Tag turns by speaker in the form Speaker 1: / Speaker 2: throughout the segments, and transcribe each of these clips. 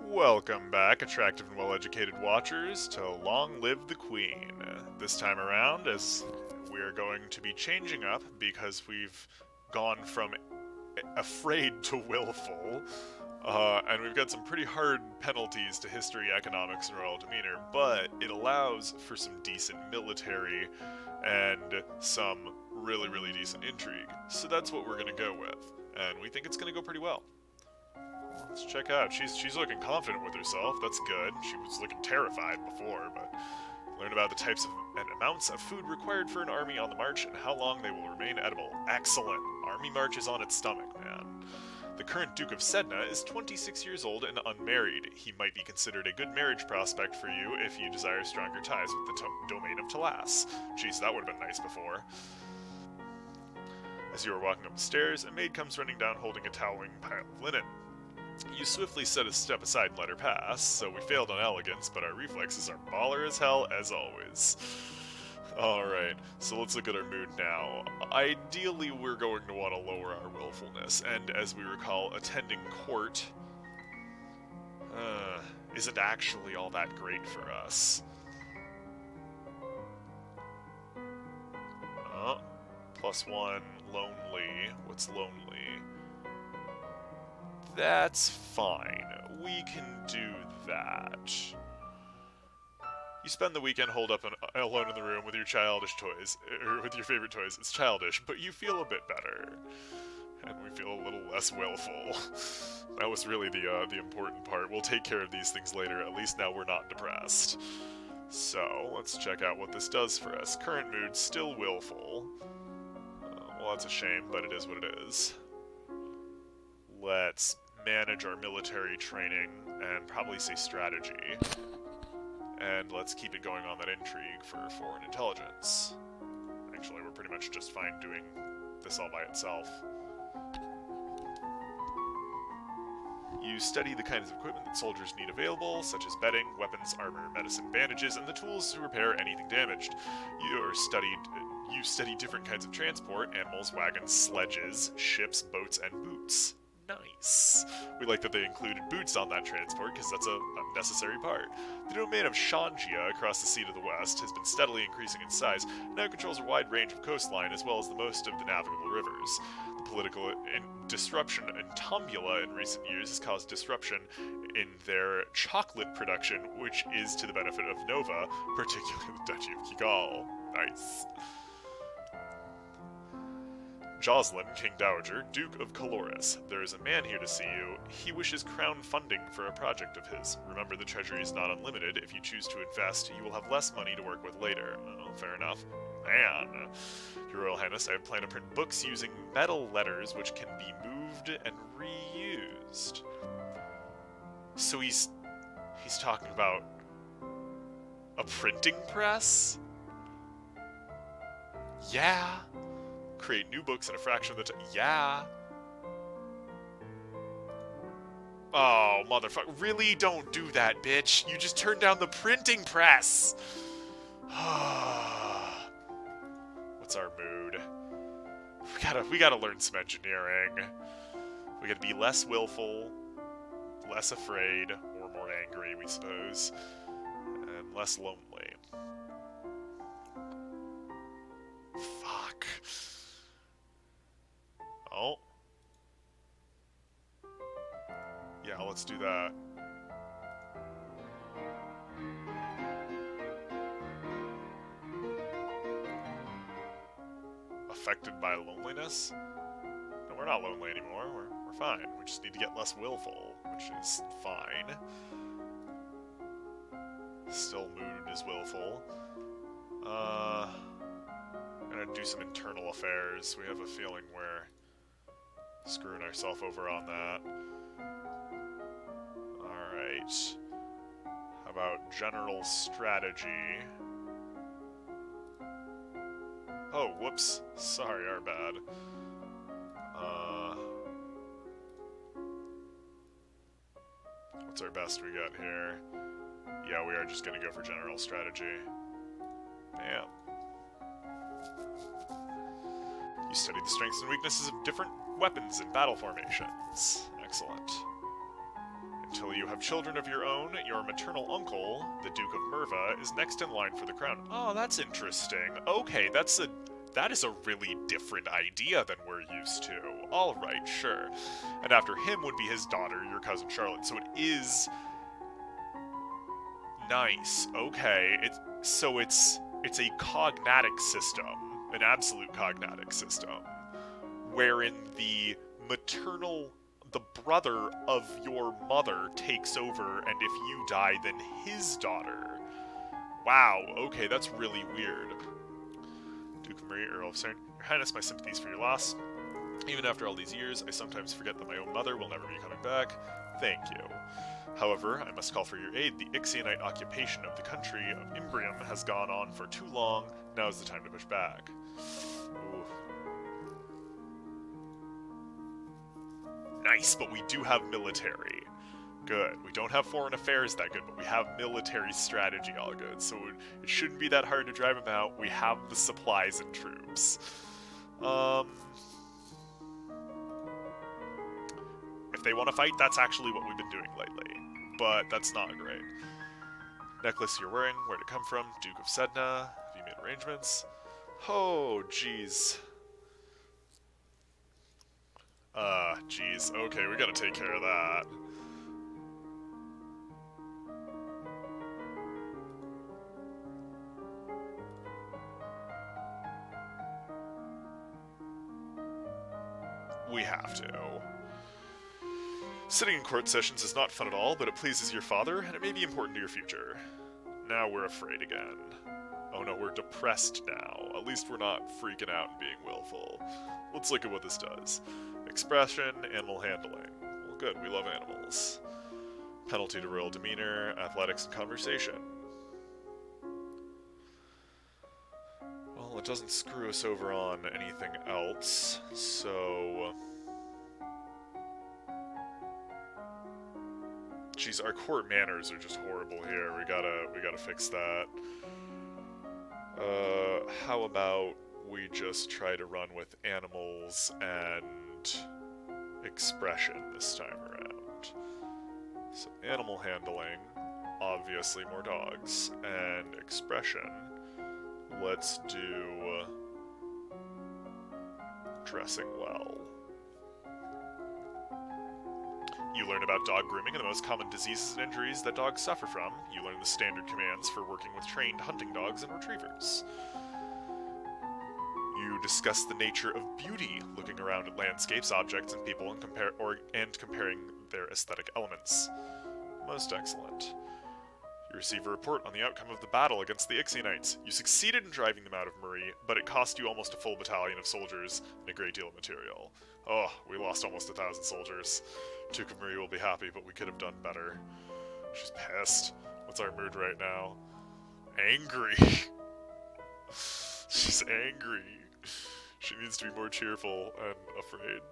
Speaker 1: Welcome back, attractive and well-educated watchers, to Long Live the Queen. This time around, as we're going to be changing up because we've gone from afraid to willful, and we've got some pretty hard penalties to history, economics, and royal demeanor, but it allows for some decent military and some really, really decent intrigue. So that's what we're going to go with, and we think it's going to go pretty well. Let's check out. She's looking confident with herself. That's good. She was looking terrified before, but learn about the types of and amounts of food required for an army on the march and how long they will remain edible. Excellent. Army marches on its stomach, man. The current Duke of Sedna is 26 years old and unmarried. He might be considered a good marriage prospect for you if you desire stronger ties with the domain of Talas. Jeez, that would have been nice before. As you are walking up the stairs, a maid comes running down holding a toweling pile of linen. You swiftly set a step aside and let her pass, so we failed on elegance, but our reflexes are baller as hell, as always. Alright, so let's look at our mood now. Ideally, we're going to want to lower our willfulness, and as we recall, attending court isn't actually all that great for us. +1, lonely. What's lonely? That's fine. We can do that. You spend the weekend holed up alone in the room with your childish toys, or with your favorite toys. It's childish, but you feel a bit better. And we feel a little less willful. That was really the important part. We'll take care of these things later. At least now we're not depressed. So, let's check out what this does for us. Current mood, still willful. Well, that's a shame, but it is what it is. Let's manage our military training and probably say strategy. And let's keep it going on that intrigue for foreign intelligence. Actually, we're pretty much just fine doing this all by itself. You study the kinds of equipment that soldiers need available, such as bedding, weapons, armor, medicine, bandages, and the tools to repair anything damaged. You study different kinds of transport, animals, wagons, sledges, ships, boats, and boots. Nice. We like that they included boots on that transport, because that's a necessary part. The domain of Shangia, across the sea to the west, has been steadily increasing in size, and now controls a wide range of coastline, as well as the most of the navigable rivers. The political disruption in Tombula in recent years has caused disruption in their chocolate production, which is to the benefit of Nova, particularly the Duchy of Kigal. Nice. Jocelyn, King Dowager, Duke of Caloris. There is a man here to see you. He wishes crown funding for a project of his. Remember, the treasury is not unlimited. If you choose to invest, you will have less money to work with later. Oh, fair enough. Man. Your Royal Highness, I have planned to print books using metal letters which can be moved and reused. So he's talking about a printing press? Yeah. Create new books in a fraction of the time. Yeah. Oh, motherfucker. Really? Don't do that, bitch. You just turned down the printing press. What's our mood? We gotta learn some engineering. We gotta be less willful, less afraid, or more angry, we suppose, and less lonely. Fuck. Oh. Yeah, let's do that. Affected by loneliness? No, we're not lonely anymore. We're fine. We just need to get less willful, which is fine. Still mood is willful. I'm gonna do some internal affairs. We have a feeling we're screwing ourselves over on that. Alright. How about general strategy? Oh, whoops. Sorry, our bad. What's our best we got here? Yeah, we are just gonna go for general strategy. Yeah. You study the strengths and weaknesses of different weapons and battle formations. Excellent. Until you have children of your own, your maternal uncle, the Duke of Merva, is next in line for the crown. Oh, that's interesting. Okay, that is a really different idea than we're used to. Alright, sure. And after him would be his daughter, your cousin Charlotte. So it is nice. Okay. It's a cognatic system, an absolute cognatic system, wherein the brother of your mother takes over, and if you die, then his daughter. Wow, okay, that's really weird. Duke Marie, Earl of Cern. Your Highness, my sympathies for your loss. Even after all these years, I sometimes forget that my own mother will never be coming back. Thank you. However, I must call for your aid. The Ixionite occupation of the country of Imbrium has gone on for too long. Now is the time to push back. Ooh. Nice, but we do have military. Good. We don't have foreign affairs that good, but we have military strategy all good. So it shouldn't be that hard to drive them out. We have the supplies and troops. If they want to fight, that's actually what we've been doing lately. But that's not great. Necklace you're wearing, where'd it come from? Duke of Sedna. Have you made arrangements? Oh, jeez. Jeez. Okay, we gotta take care of that. We have to. Sitting in court sessions is not fun at all, but it pleases your father, and it may be important to your future. Now we're afraid again. Oh no, we're depressed now. At least we're not freaking out and being willful. Let's look at what this does. Expression, animal handling. Well, good, we love animals. Penalty to royal demeanor, athletics, and conversation. Well, it doesn't screw us over on anything else, so... Jeez, our court manners are just horrible here. We gotta fix that. How about we just try to run with animals and expression this time around? So animal handling, obviously more dogs, and expression. Let's do dressing well. You learn about dog grooming and the most common diseases and injuries that dogs suffer from. You learn the standard commands for working with trained hunting dogs and retrievers. You discuss the nature of beauty, looking around at landscapes, objects, and people, and comparing their aesthetic elements. Most excellent. You receive a report on the outcome of the battle against the Ixionites. You succeeded in driving them out of Marie, but it cost you almost a full battalion of soldiers and a great deal of material. Oh, we lost almost 1,000 soldiers. Duke of Marie will be happy, but we could have done better. She's pissed. What's our mood right now? Angry. She's angry. She needs to be more cheerful and afraid.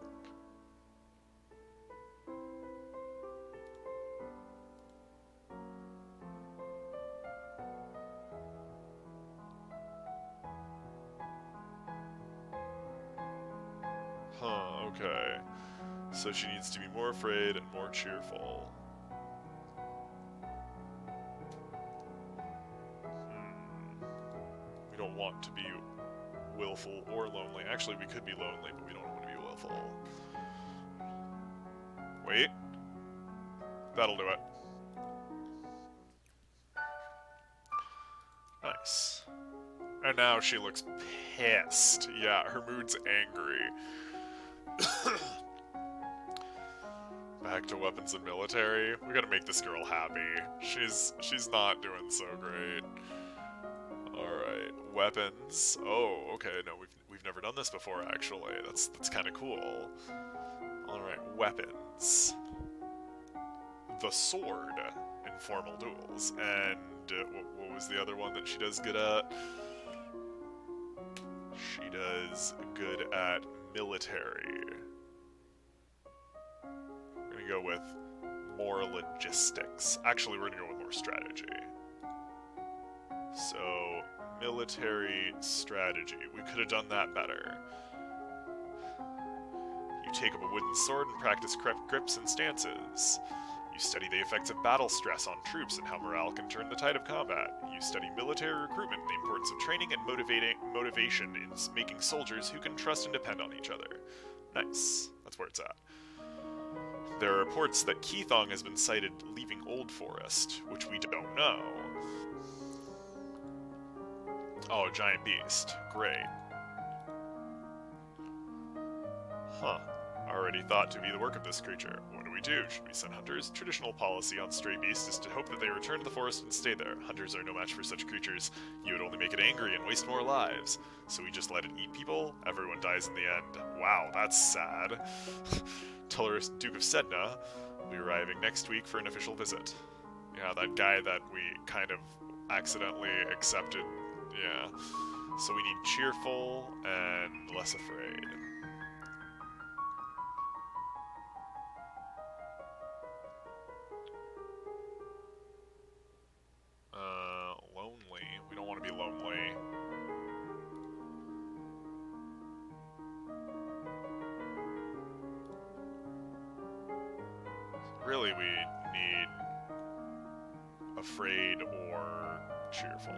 Speaker 1: Huh, okay. So she needs to be more afraid and more cheerful. We don't want to be willful or lonely. Actually, we could be lonely, but we don't want to be willful. Wait. That'll do it. Nice. And now she looks pissed. Yeah, her mood's angry. Back to weapons and military. We gotta make this girl happy. She's not doing so great. Alright, weapons. Oh, okay, no, we've never done this before, actually. That's kind of cool. Alright, weapons. The sword in formal duels. And what was the other one that she does good at? She does good at military. We're gonna go with more logistics. Actually, we're gonna go with more strategy. So, military strategy. We could have done that better. You take up a wooden sword and practice grips and stances. You study the effects of battle stress on troops and how morale can turn the tide of combat. You study military recruitment and the importance of training and motivation in making soldiers who can trust and depend on each other. Nice. That's where it's at. There are reports that Keithong has been sighted leaving Old Forest, which we don't know. Oh, giant beast. Great. Huh. Already thought to be the work of this creature. What do we do? Should we send hunters? Traditional policy on stray beasts is to hope that they return to the forest and stay there. Hunters are no match for such creatures. You would only make it angry and waste more lives. So we just let it eat people? Everyone dies in the end. Wow, that's sad. Tullerus, Duke of Sedna, will be arriving next week for an official visit. Yeah, that guy that we kind of accidentally accepted. Yeah. So we need cheerful and less afraid. Lonely. We don't want to be lonely. Really, we need afraid or cheerful.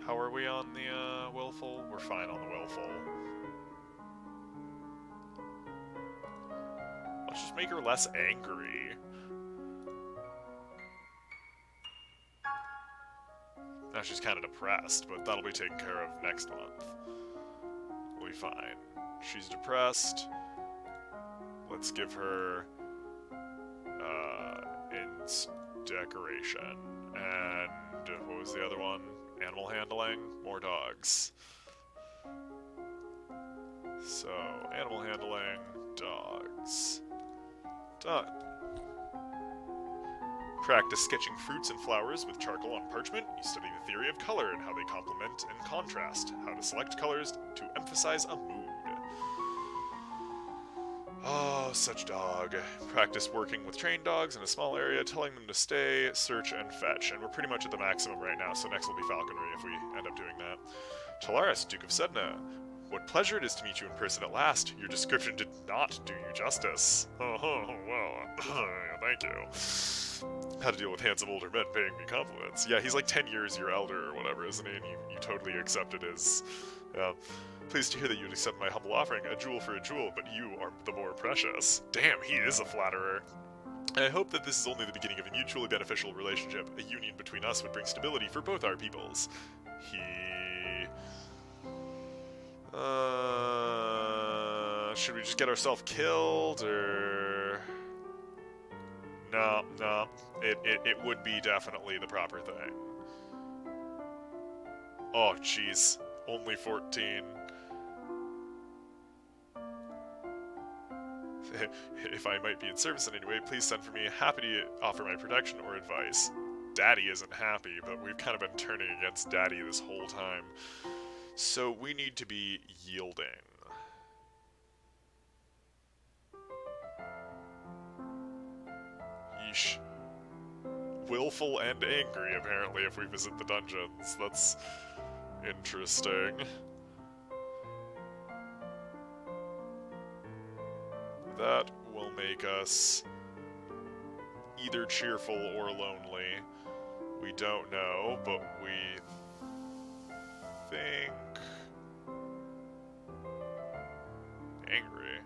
Speaker 1: How are we on the willful? We're fine on the willful. Let's just make her less angry. Now she's kind of depressed, but that'll be taken care of next month. We'll be fine. She's depressed. Let's give her decoration. And what was the other one? Animal handling? More dogs. So, animal handling, dogs. Done. Practice sketching fruits and flowers with charcoal on parchment. You study the theory of color and how they complement and contrast. How to select colors to emphasize a mood. Oh, such dog. Practice working with trained dogs in a small area, telling them to stay, search, and fetch. And we're pretty much at the maximum right now, so next will be falconry if we end up doing that. Talaris, Duke of Sedna. What pleasure it is to meet you in person at last. Your description did not do you justice. Oh, well, thank you. Had to deal with handsome older men paying me compliments. Yeah, he's like 10 years your elder or whatever, isn't he? And you totally accepted his... pleased to hear that you'd accept my humble offering, a jewel for a jewel, but you are the more precious. Damn, he is a flatterer. I hope that this is only the beginning of a mutually beneficial relationship. A union between us would bring stability for both our peoples. Should we just get ourselves killed, or... No. It would be definitely the proper thing. Oh, jeez. Only 14. If I might be in service in any way, please send for me. Happy to offer my protection or advice. Daddy isn't happy, but we've kind of been turning against Daddy this whole time. So we need to be yielding. Yeesh. Willful and angry, apparently, if we visit the dungeons. That's interesting. That will make us either cheerful or lonely. We don't know, but we think... angry.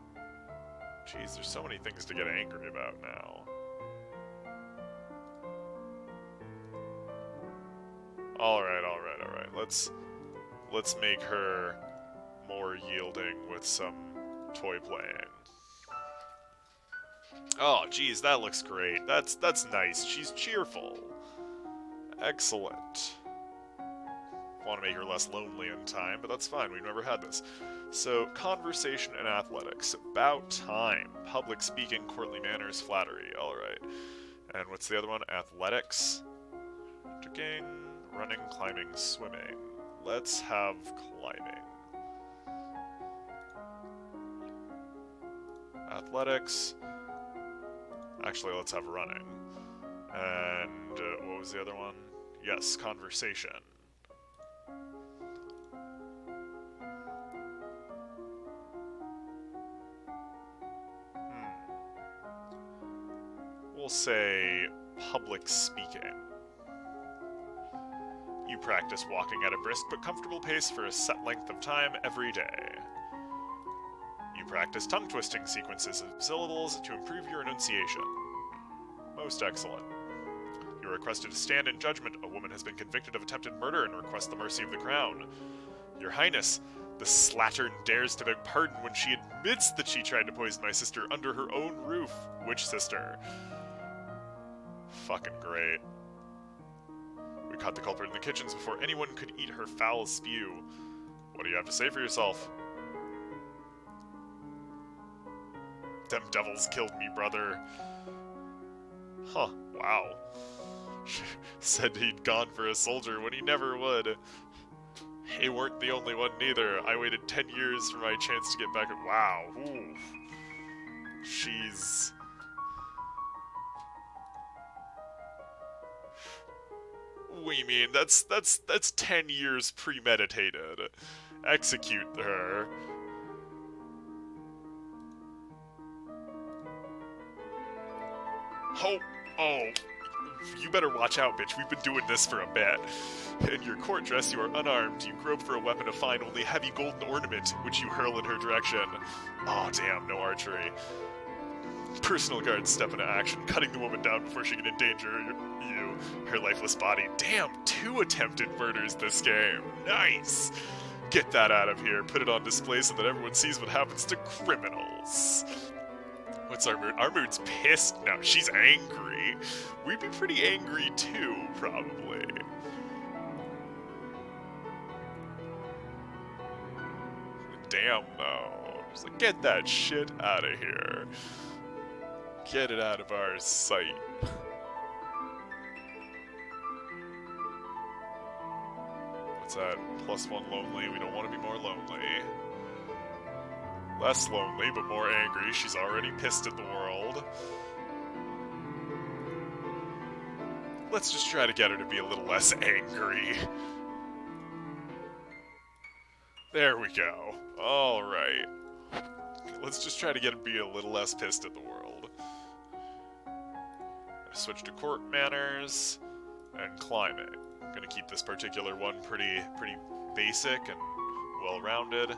Speaker 1: Jeez, there's so many things to get angry about now. Alright. Let's make her more yielding with some toy playing. Oh, geez, that looks great. That's nice. She's cheerful. Excellent. Want to make her less lonely in time, but that's fine. We've never had this. So, conversation and athletics. About time. Public speaking, courtly manners, flattery. Alright. And what's the other one? Athletics. Drinking, running, climbing, swimming. Let's have climbing. Athletics. Actually, let's have running. And what was the other one? Yes, conversation. say public speaking. You practice walking at a brisk but comfortable pace for a set length of time every day. You practice tongue-twisting sequences of syllables to improve your enunciation. Most excellent. You are requested to stand in judgment. A woman has been convicted of attempted murder and requests the mercy of the crown. Your Highness, the slattern dares to beg pardon when she admits that she tried to poison my sister under her own roof. Which sister? Fucking great. We caught the culprit in the kitchens before anyone could eat her foul spew. What do you have to say for yourself? Them devils killed me, brother. Huh, wow. Said he'd gone for a soldier when he never would. He weren't the only one neither. I waited 10 years for my chance to get back at— wow. Ooh. She's... What do you mean? That's 10 years premeditated. Execute her. Oh, you better watch out, bitch. We've been doing this for a bit. In your court dress, you are unarmed. You grope for a weapon to find only heavy golden ornament, which you hurl in her direction. Oh, damn, no archery. Personal guards step into action, cutting the woman down before she can endanger you, her lifeless body. Damn, 2 attempted murders this game. Nice! Get that out of here. Put it on display so that everyone sees what happens to criminals. What's our mood? Our mood's pissed now. She's angry. We'd be pretty angry too, probably. Damn, though. Just like, get that shit out of here. Get it out of our sight. What's that? +1 lonely. We don't want to be more lonely. Less lonely, but more angry. She's already pissed at the world. Let's just try to get her to be a little less angry. There we go. Alright. Let's just try to get her to be a little less pissed at the world. Switch to court manners and climbing. Gonna keep this particular one pretty basic and well-rounded.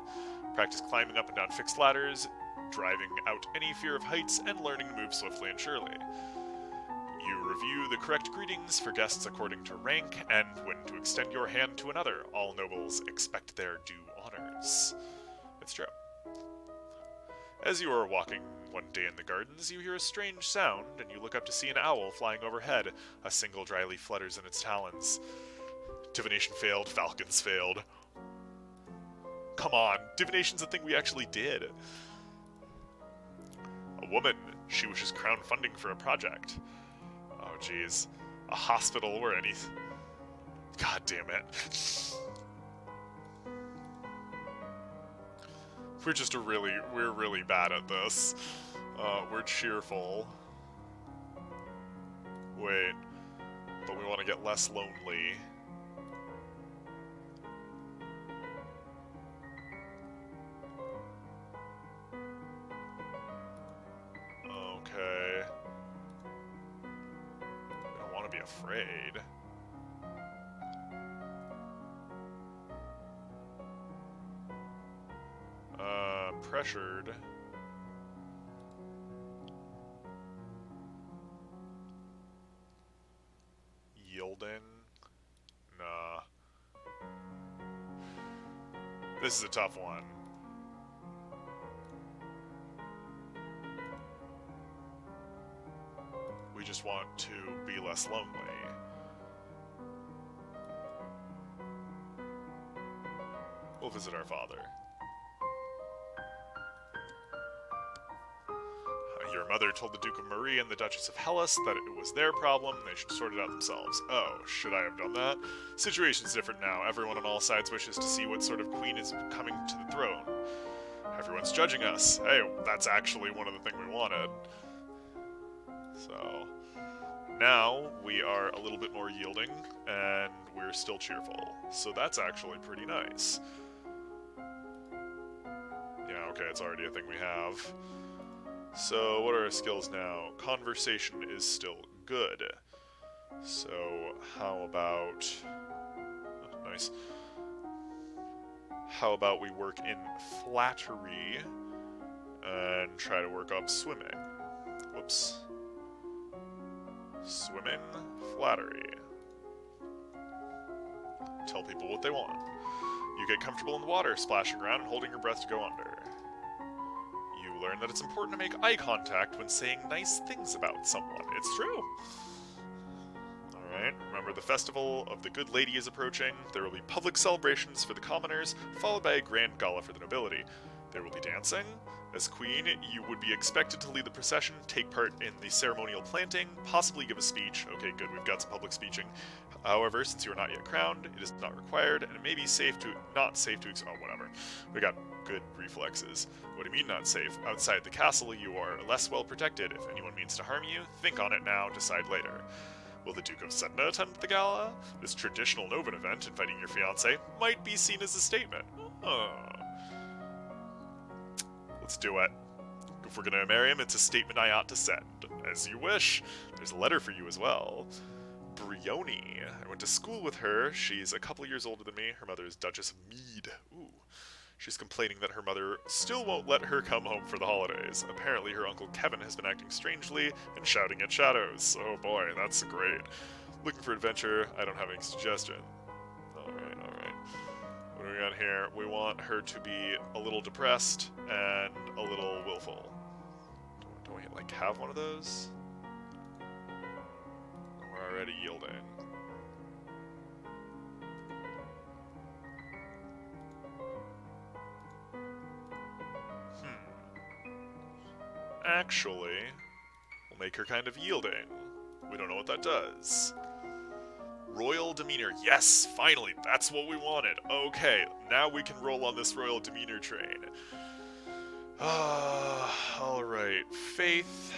Speaker 1: Practice climbing up and down fixed ladders, driving out any fear of heights, and learning to move swiftly and surely. You review the correct greetings for guests according to rank, and when to extend your hand to another. All nobles expect their due honors. It's true. As you are walking one day in the gardens, you hear a strange sound, and you look up to see an owl flying overhead. A single dry leaf flutters in its talons. Divination failed, falcons failed. Come on, divination's a thing we actually did. A woman, she wishes crown funding for a project. Oh jeez, a hospital or anything. God damn it. We're really bad at this. We're cheerful. Wait, but we want to get less lonely. Okay. I don't want to be afraid. Pressured. Yielding. Nah. This is a tough one. We just want to be less lonely. We'll visit our father. Your mother told the Duke of Marie and the Duchess of Hellas that it was their problem, they should sort it out themselves. Oh, should I have done that? Situation's different now. Everyone on all sides wishes to see what sort of queen is coming to the throne. Everyone's judging us. Hey, that's actually one of the things we wanted. So, now we are a little bit more yielding, and we're still cheerful. So that's actually pretty nice. Yeah, okay, it's already a thing we have. So, what are our skills now? Conversation is still good. So, how about... oh, nice. How about we work in flattery and try to work up swimming? Whoops. Swimming, flattery. Tell people what they want. You get comfortable in the water, splashing around and holding your breath to go under. You learn that it's important to make eye contact when saying nice things about someone. It's true. Alright, remember the festival of the Good Lady is approaching. There will be public celebrations for the commoners, followed by a grand gala for the nobility. There will be dancing. As queen, you would be expected to lead the procession, take part in the ceremonial planting, possibly give a speech. Okay, good, we've got some public speeching. However, since you are not yet crowned, it is not required, and it may be not safe to, oh, whatever. We got good reflexes. What do you mean not safe? Outside the castle, you are less well protected. If anyone means to harm you, think on it now, decide later. Will the Duke of Sedna attend the gala? This traditional Novan event, inviting your fiancé, might be seen as a statement. Let's do it. If we're gonna marry him, it's a statement I ought to send. As you wish. There's a letter for you as well. Brioni. I went to school with her. She's a couple years older than me. Her mother is Duchess of Mead. Ooh. She's complaining that her mother still won't let her come home for the holidays. Apparently her uncle Kevin has been acting strangely and shouting at shadows. Oh boy, that's great. Looking for adventure. I don't have any suggestion. Alright, alright. What do we got here? We want her to be a little depressed and a little willful. Don't we, like, have one of those? We're already yielding. Actually, we'll make her kind of yielding. We don't know what that does. Royal demeanor. Yes, finally, that's what we wanted. Okay, now we can roll on this royal demeanor train. Alright. Faith.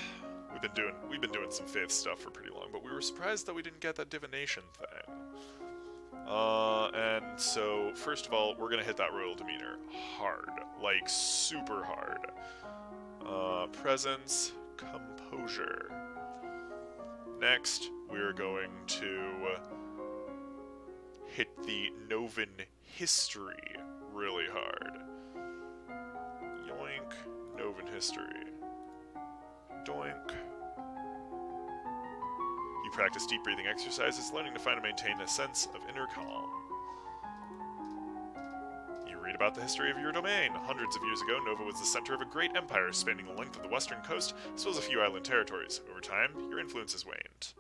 Speaker 1: We've been doing some faith stuff for pretty long, but we were surprised that we didn't get that divination thing. And so, first of all, we're gonna hit that royal demeanor hard. Like, super hard. Presence, composure. Next, we're going to hit the Novan history really hard. Yoink, Novan history. Doink. You practice deep breathing exercises, learning to find and maintain a sense of inner calm. Read about the history of your domain. Hundreds of years ago, Nova was the center of a great empire spanning the length of the western coast, as well as a few island territories. Over time, your influence has waned.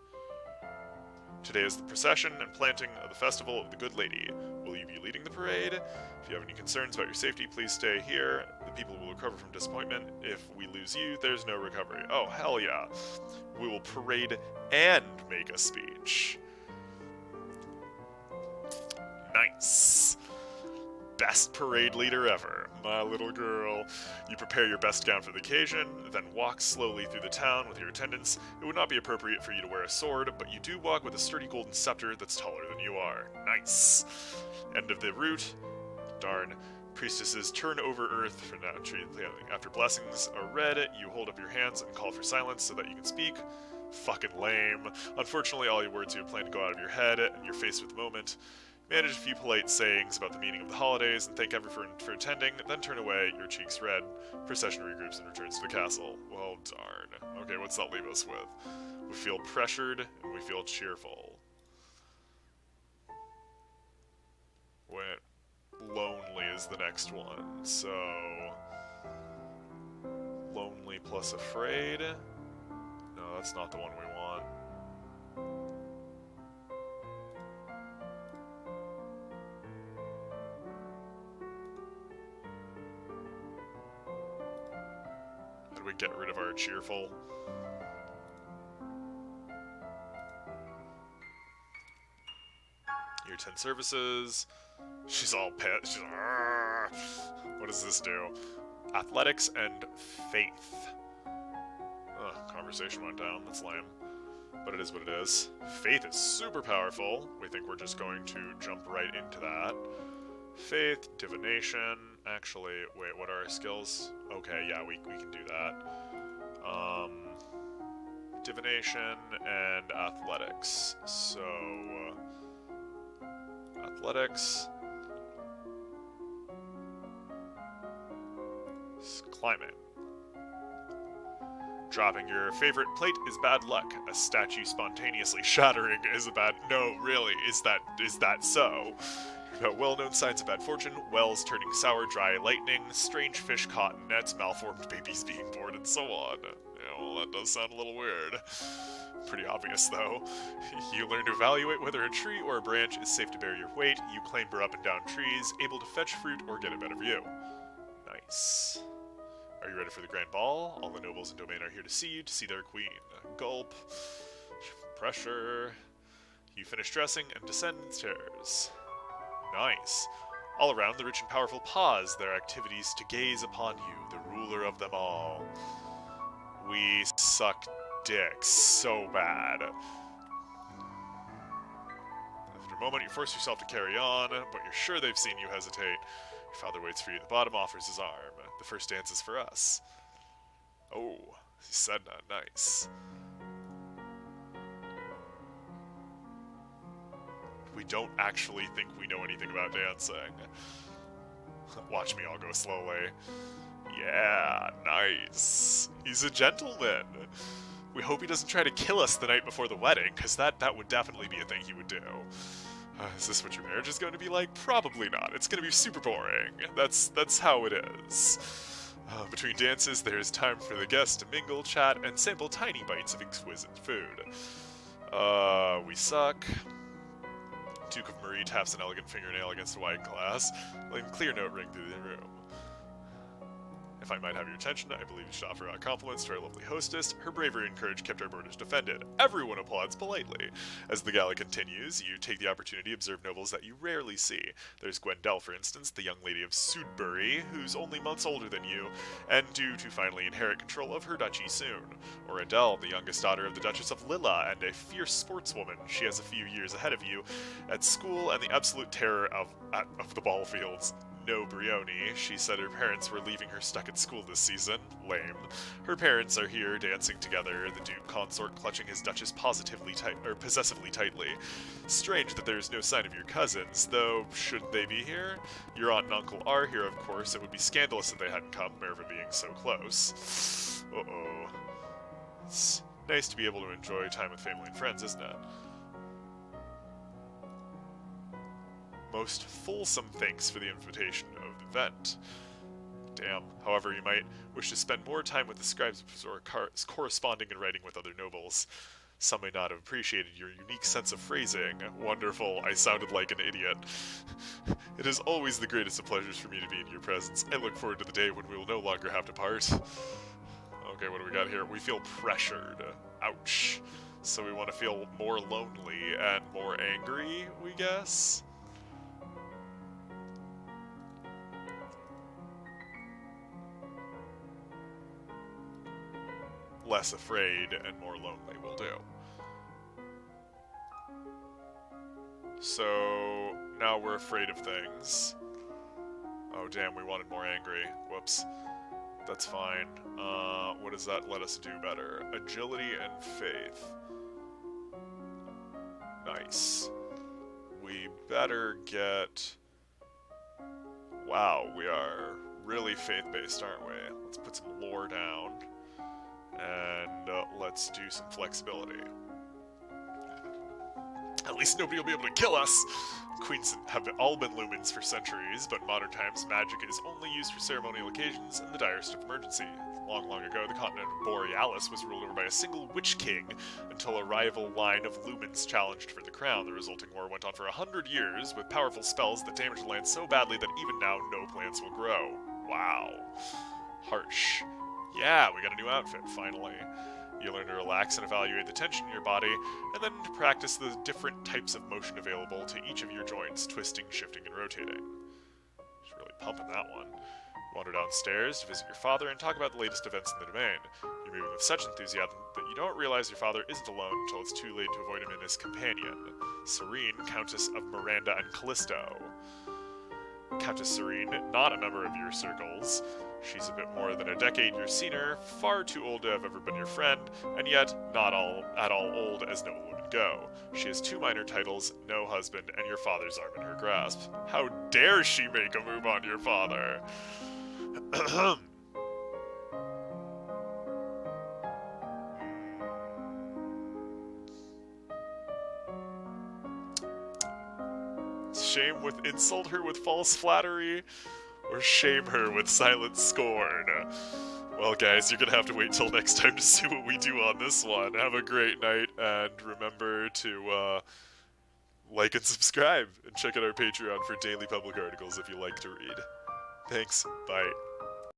Speaker 1: Today is the procession and planting of the Festival of the Good Lady. Will you be leading the parade? If you have any concerns about your safety, please stay here. The people will recover from disappointment. If we lose you, there's no recovery. Oh, hell yeah. We will parade and make a speech. Nice. Best parade leader ever, my little girl. You prepare your best gown for the occasion, then walk slowly through the town with your attendants. It would not be appropriate for you to wear a sword, but you do walk with a sturdy golden scepter that's taller than you are. Nice. End of the route. Darn. Priestesses turn over earth for now. After blessings are read, you hold up your hands and call for silence so that you can speak. Fucking lame. Unfortunately, all your words you had planned to go out of your head, and you're faced with the moment. Manage a few polite sayings about the meaning of the holidays and thank everyone for attending, then turn away, your cheeks red. Procession regroups and returns to the castle. Well, darn. Okay, what's that leave us with? We feel pressured and we feel cheerful. Wait, lonely is the next one, so... Lonely plus afraid? No, that's not the one we want. We get rid of our cheerful. Your 10 services. She's all pissed. She's what does this do? Athletics and faith. Conversation went down. That's lame. But it is what it is. Faith is super powerful. We think we're just going to jump right into that. Faith, divination. Actually, wait, what are our skills? Okay, yeah, we can do that. Um, divination and athletics. So, athletics. Climbing. Dropping your favorite plate is bad luck. A statue spontaneously shattering is a bad... No, really, is that so? You've got well-known signs of bad fortune, wells turning sour, dry lightning, strange fish caught in nets, malformed babies being born, and so on. Yeah, well, that does sound a little weird. Pretty obvious, though. You learn to evaluate whether a tree or a branch is safe to bear your weight. You clamber up and down trees, able to fetch fruit or get a better view. Nice. Are you ready for the grand ball? All the nobles in domain are here to see their queen. Gulp. Pressure. You finish dressing and descend the stairs. Nice. All around, the rich and powerful pause their activities to gaze upon you, the ruler of them all. We suck dicks so bad. After a moment, you force yourself to carry on, but you're sure they've seen you hesitate. Your father waits for you at the bottom, offers his arm. The first dance is for us. Oh, he said that. Nice. We don't actually think we know anything about dancing. Watch me, I'll go slowly. Yeah, nice. He's a gentleman. We hope he doesn't try to kill us the night before the wedding, because that would definitely be a thing he would do. Is this what your marriage is going to be like? Probably not. It's going to be super boring. That's how it is. Between dances, there's time for the guests to mingle, chat, and sample tiny bites of exquisite food. We suck. Duke of Marie taps an elegant fingernail against a wine glass, letting a clear note ring through the room. If I might have your attention, I believe you should offer our compliments to our lovely hostess. Her bravery and courage kept our borders defended. Everyone applauds politely. As the gala continues, you take the opportunity to observe nobles that you rarely see. There's Gwendelle, for instance, the young lady of Sudbury, who's only months older than you, and due to finally inherit control of her duchy soon. Or Adele, the youngest daughter of the Duchess of Lilla, and a fierce sportswoman. She has a few years ahead of you at school and the absolute terror of the ball fields. No Brioni. She said her parents were leaving her stuck at school this season. Lame. Her parents are here dancing together, the Duke consort clutching his Duchess possessively tightly. Strange that there's no sign of your cousins, though shouldn't they be here? Your aunt and uncle are here, of course. It would be scandalous if they hadn't come, Merva being so close. Uh-oh. It's nice to be able to enjoy time with family and friends, isn't it? Most fulsome thanks for the invitation of the event. Damn. However, you might wish to spend more time with the scribes or corresponding and writing with other nobles. Some may not have appreciated your unique sense of phrasing. Wonderful, I sounded like an idiot. It is always the greatest of pleasures for me to be in your presence. I look forward to the day when we will no longer have to part. Okay, what do we got here? We feel pressured. Ouch. So we want to feel more lonely and more angry, we guess? Less afraid and more lonely will do. So now we're afraid of things. Oh damn, we wanted more angry. Whoops. That's fine. What does that let us do better? Agility and faith. Nice. We better get... Wow, we are really faith-based, aren't we? Let's put some lore down. And let's do some flexibility. At least nobody will be able to kill us! Queens have all been lumens for centuries, but in modern times magic is only used for ceremonial occasions and the direst of emergency. Long, long ago, the continent of Borealis was ruled over by a single witch king until a rival line of lumens challenged for the crown. The resulting war went on for 100 years, with powerful spells that damaged the land so badly that even now no plants will grow. Wow. Harsh. Yeah, we got a new outfit, finally. You learn to relax and evaluate the tension in your body, and then to practice the different types of motion available to each of your joints, twisting, shifting, and rotating. Just really pumping that one. Wander downstairs to visit your father and talk about the latest events in the domain. You're moving with such enthusiasm that you don't realize your father isn't alone until it's too late to avoid him and his companion, Serene, Countess of Miranda and Callisto. Countess Serene, not a member of your circles. She's a bit more than a decade your senior, far too old to have ever been your friend, and yet not at all old as no woman would go. She has 2 minor titles, no husband, and your father's arm in her grasp. How dare she make a move on your father? Shame with insult her with false flattery, or shame her with silent scorn? Well, guys, you're gonna have to wait till next time to see what we do on this one. Have a great night, and remember to like and subscribe, and check out our Patreon for daily public articles if you like to read. Thanks, bye.